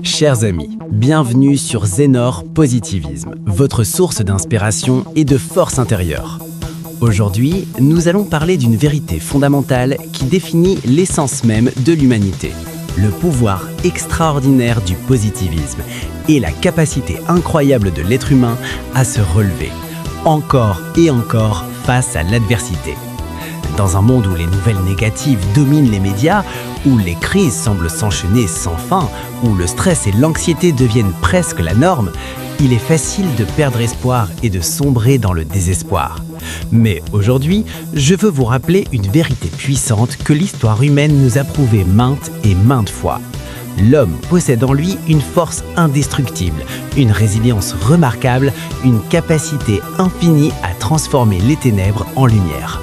Chers amis, bienvenue sur Zénor Positivisme, votre source d'inspiration et de force intérieure. Aujourd'hui, nous allons parler d'une vérité fondamentale qui définit l'essence même de l'humanité, le pouvoir extraordinaire du positivisme et la capacité incroyable de l'être humain à se relever, encore et encore face à l'adversité. Dans un monde où les nouvelles négatives dominent les médias, où les crises semblent s'enchaîner sans fin, où le stress et l'anxiété deviennent presque la norme, il est facile de perdre espoir et de sombrer dans le désespoir. Mais aujourd'hui, je veux vous rappeler une vérité puissante que l'histoire humaine nous a prouvée maintes et maintes fois. L'homme possède en lui une force indestructible, une résilience remarquable, une capacité infinie à transformer les ténèbres en lumière.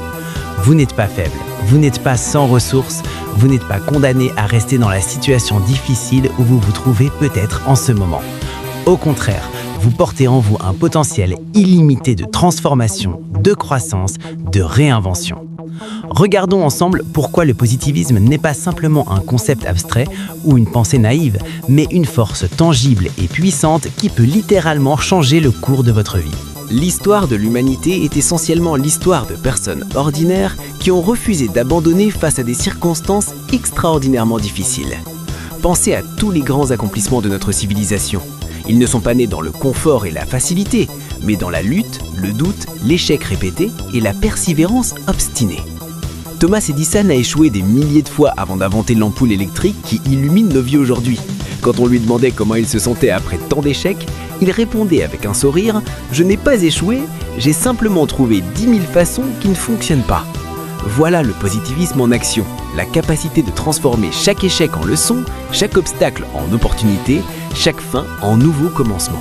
Vous n'êtes pas faible, vous n'êtes pas sans ressources, vous n'êtes pas condamné à rester dans la situation difficile où vous vous trouvez peut-être en ce moment. Au contraire, vous portez en vous un potentiel illimité de transformation, de croissance, de réinvention. Regardons ensemble pourquoi le positivisme n'est pas simplement un concept abstrait ou une pensée naïve, mais une force tangible et puissante qui peut littéralement changer le cours de votre vie. L'histoire de l'humanité est essentiellement l'histoire de personnes ordinaires qui ont refusé d'abandonner face à des circonstances extraordinairement difficiles. Pensez à tous les grands accomplissements de notre civilisation. Ils ne sont pas nés dans le confort et la facilité, mais dans la lutte, le doute, l'échec répété et la persévérance obstinée. Thomas Edison a échoué des milliers de fois avant d'inventer l'ampoule électrique qui illumine nos vies aujourd'hui. Quand on lui demandait comment il se sentait après tant d'échecs, il répondait avec un sourire « Je n'ai pas échoué, j'ai simplement trouvé 10 000 façons qui ne fonctionnent pas ». Voilà le positivisme en action, la capacité de transformer chaque échec en leçon, chaque obstacle en opportunité, chaque fin en nouveau commencement.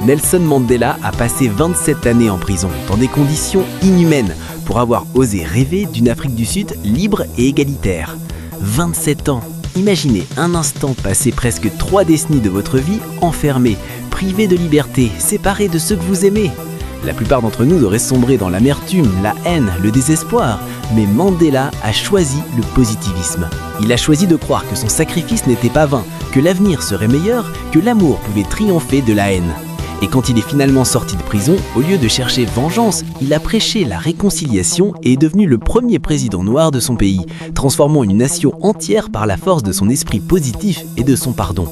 Nelson Mandela a passé 27 années en prison, dans des conditions inhumaines, pour avoir osé rêver d'une Afrique du Sud libre et égalitaire. 27 ans! Imaginez un instant passer presque 3 décennies de votre vie enfermé, privé de liberté, séparé de ceux que vous aimez. La plupart d'entre nous auraient sombré dans l'amertume, la haine, le désespoir, mais Mandela a choisi le positivisme. Il a choisi de croire que son sacrifice n'était pas vain, que l'avenir serait meilleur, que l'amour pouvait triompher de la haine. Et quand il est finalement sorti de prison, au lieu de chercher vengeance, il a prêché la réconciliation et est devenu le premier président noir de son pays, transformant une nation entière par la force de son esprit positif et de son pardon.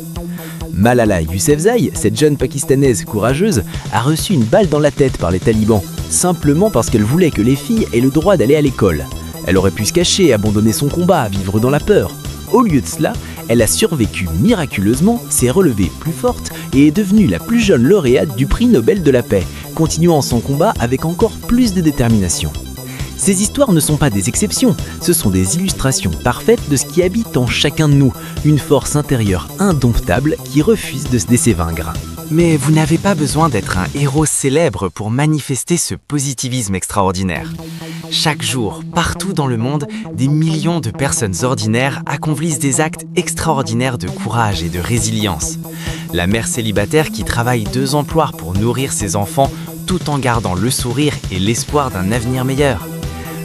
Malala Yousafzai, cette jeune Pakistanaise courageuse, a reçu une balle dans la tête par les talibans, simplement parce qu'elle voulait que les filles aient le droit d'aller à l'école. Elle aurait pu se cacher, abandonner son combat, vivre dans la peur. Au lieu de cela, elle a survécu miraculeusement, s'est relevée plus forte et est devenue la plus jeune lauréate du prix Nobel de la paix, continuant son combat avec encore plus de détermination. Ces histoires ne sont pas des exceptions, ce sont des illustrations parfaites de ce qui habite en chacun de nous, une force intérieure indomptable qui refuse de se laisser vaincre. Mais vous n'avez pas besoin d'être un héros célèbre pour manifester ce positivisme extraordinaire. Chaque jour, partout dans le monde, des millions de personnes ordinaires accomplissent des actes extraordinaires de courage et de résilience. La mère célibataire qui travaille 2 emplois pour nourrir ses enfants tout en gardant le sourire et l'espoir d'un avenir meilleur.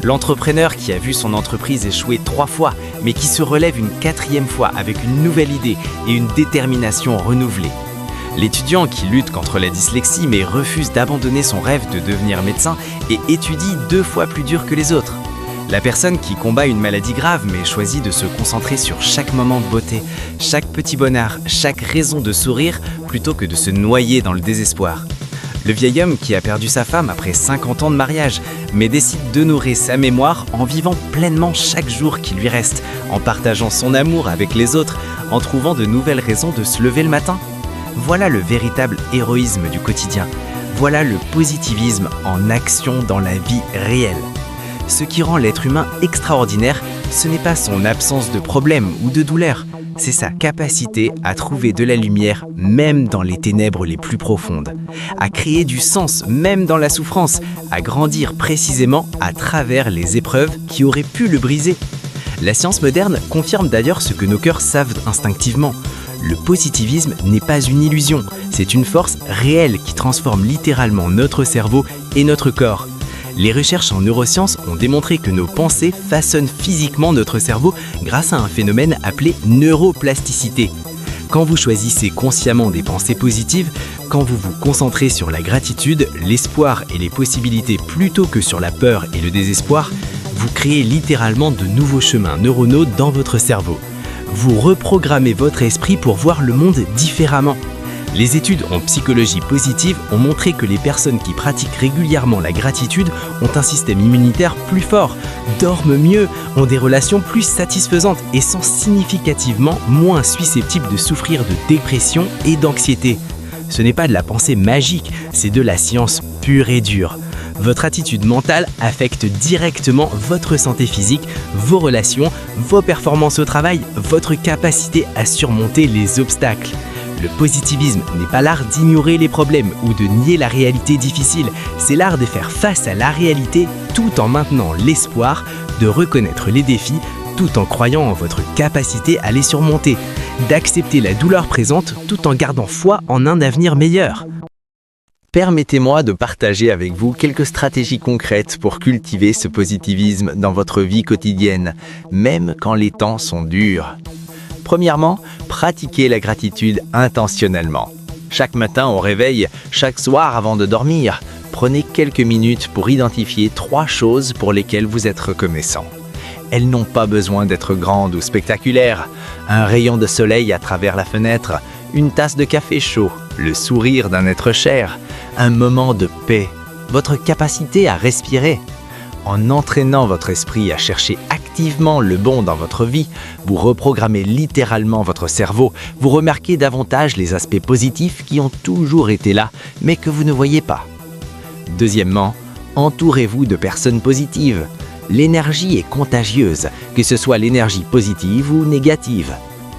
L'entrepreneur qui a vu son entreprise échouer 3 fois, mais qui se relève une 4e fois avec une nouvelle idée et une détermination renouvelée. L'étudiant qui lutte contre la dyslexie mais refuse d'abandonner son rêve de devenir médecin et étudie 2 fois plus dur que les autres. La personne qui combat une maladie grave mais choisit de se concentrer sur chaque moment de beauté, chaque petit bonheur, chaque raison de sourire plutôt que de se noyer dans le désespoir. Le vieil homme qui a perdu sa femme après 50 ans de mariage mais décide d'honorer sa mémoire en vivant pleinement chaque jour qui lui reste, en partageant son amour avec les autres, en trouvant de nouvelles raisons de se lever le matin. Voilà le véritable héroïsme du quotidien. Voilà le positivisme en action dans la vie réelle. Ce qui rend l'être humain extraordinaire, ce n'est pas son absence de problèmes ou de douleurs, c'est sa capacité à trouver de la lumière même dans les ténèbres les plus profondes, à créer du sens même dans la souffrance, à grandir précisément à travers les épreuves qui auraient pu le briser. La science moderne confirme d'ailleurs ce que nos cœurs savent instinctivement. Le positivisme n'est pas une illusion, c'est une force réelle qui transforme littéralement notre cerveau et notre corps. Les recherches en neurosciences ont démontré que nos pensées façonnent physiquement notre cerveau grâce à un phénomène appelé neuroplasticité. Quand vous choisissez consciemment des pensées positives, quand vous vous concentrez sur la gratitude, l'espoir et les possibilités plutôt que sur la peur et le désespoir, vous créez littéralement de nouveaux chemins neuronaux dans votre cerveau. Vous reprogrammez votre esprit pour voir le monde différemment. Les études en psychologie positive ont montré que les personnes qui pratiquent régulièrement la gratitude ont un système immunitaire plus fort, dorment mieux, ont des relations plus satisfaisantes et sont significativement moins susceptibles de souffrir de dépression et d'anxiété. Ce n'est pas de la pensée magique, c'est de la science pure et dure. Votre attitude mentale affecte directement votre santé physique, vos relations, vos performances au travail, votre capacité à surmonter les obstacles. Le positivisme n'est pas l'art d'ignorer les problèmes ou de nier la réalité difficile, c'est l'art de faire face à la réalité tout en maintenant l'espoir, de reconnaître les défis tout en croyant en votre capacité à les surmonter, d'accepter la douleur présente tout en gardant foi en un avenir meilleur. Permettez-moi de partager avec vous quelques stratégies concrètes pour cultiver ce positivisme dans votre vie quotidienne, même quand les temps sont durs. Premièrement, pratiquez la gratitude intentionnellement. Chaque matin au réveil, chaque soir avant de dormir, prenez quelques minutes pour identifier 3 choses pour lesquelles vous êtes reconnaissant. Elles n'ont pas besoin d'être grandes ou spectaculaires. Un rayon de soleil à travers la fenêtre, une tasse de café chaud, le sourire d'un être cher, un moment de paix, votre capacité à respirer. En entraînant votre esprit à chercher activement le bon dans votre vie, vous reprogrammez littéralement votre cerveau, vous remarquez davantage les aspects positifs qui ont toujours été là, mais que vous ne voyez pas. Deuxièmement, entourez-vous de personnes positives. L'énergie est contagieuse, que ce soit l'énergie positive ou négative.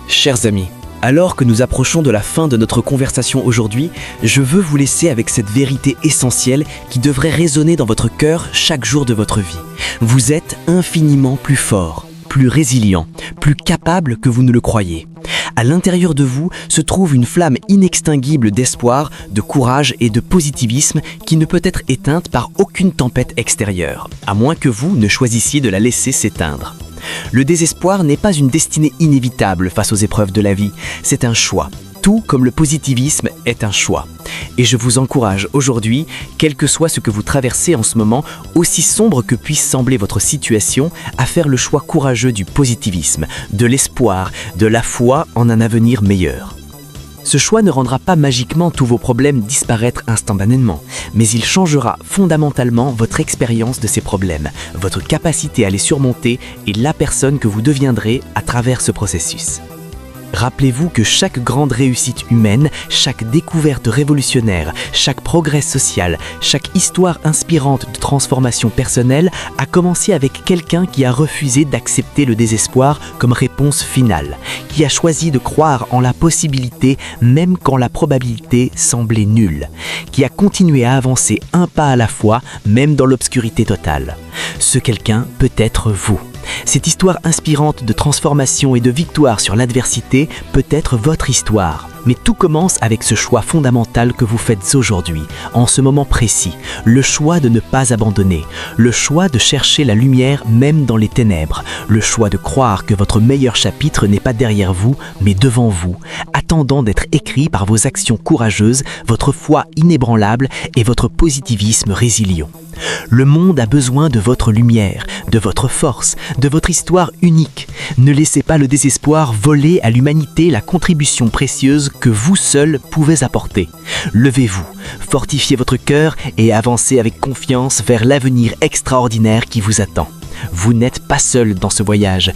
Chers amis, alors que nous approchons de la fin de notre conversation aujourd'hui, je veux vous laisser avec cette vérité essentielle qui devrait résonner dans votre cœur chaque jour de votre vie. Vous êtes infiniment plus fort, plus résilient, plus capable que vous ne le croyez. À l'intérieur de vous se trouve une flamme inextinguible d'espoir, de courage et de positivisme qui ne peut être éteinte par aucune tempête extérieure, à moins que vous ne choisissiez de la laisser s'éteindre. Le désespoir n'est pas une destinée inévitable face aux épreuves de la vie, c'est un choix, tout comme le positivisme est un choix. Et je vous encourage aujourd'hui, quel que soit ce que vous traversez en ce moment, aussi sombre que puisse sembler votre situation, à faire le choix courageux du positivisme, de l'espoir, de la foi en un avenir meilleur. Ce choix ne rendra pas magiquement tous vos problèmes disparaître instantanément, mais il changera fondamentalement votre expérience de ces problèmes, votre capacité à les surmonter et la personne que vous deviendrez à travers ce processus. Rappelez-vous que chaque grande réussite humaine, chaque découverte révolutionnaire, chaque progrès social, chaque histoire inspirante de transformation personnelle a commencé avec quelqu'un qui a refusé d'accepter le désespoir comme réponse finale, qui a choisi de croire en la possibilité même quand la probabilité semblait nulle, qui a continué à avancer un pas à la fois même dans l'obscurité totale. Ce quelqu'un peut être vous. Cette histoire inspirante de transformation et de victoire sur l'adversité peut être votre histoire. Mais tout commence avec ce choix fondamental que vous faites aujourd'hui, en ce moment précis, le choix de ne pas abandonner, le choix de chercher la lumière même dans les ténèbres, le choix de croire que votre meilleur chapitre n'est pas derrière vous, mais devant vous, attendant d'être écrit par vos actions courageuses, votre foi inébranlable et votre positivisme résilient. Le monde a besoin de votre lumière, de votre force, de votre histoire unique. Ne laissez pas le désespoir voler à l'humanité la contribution précieuse que vous seul pouvez apporter. Levez-vous, fortifiez votre cœur et avancez avec confiance vers l'avenir extraordinaire qui vous attend. Vous n'êtes pas seul dans ce voyage.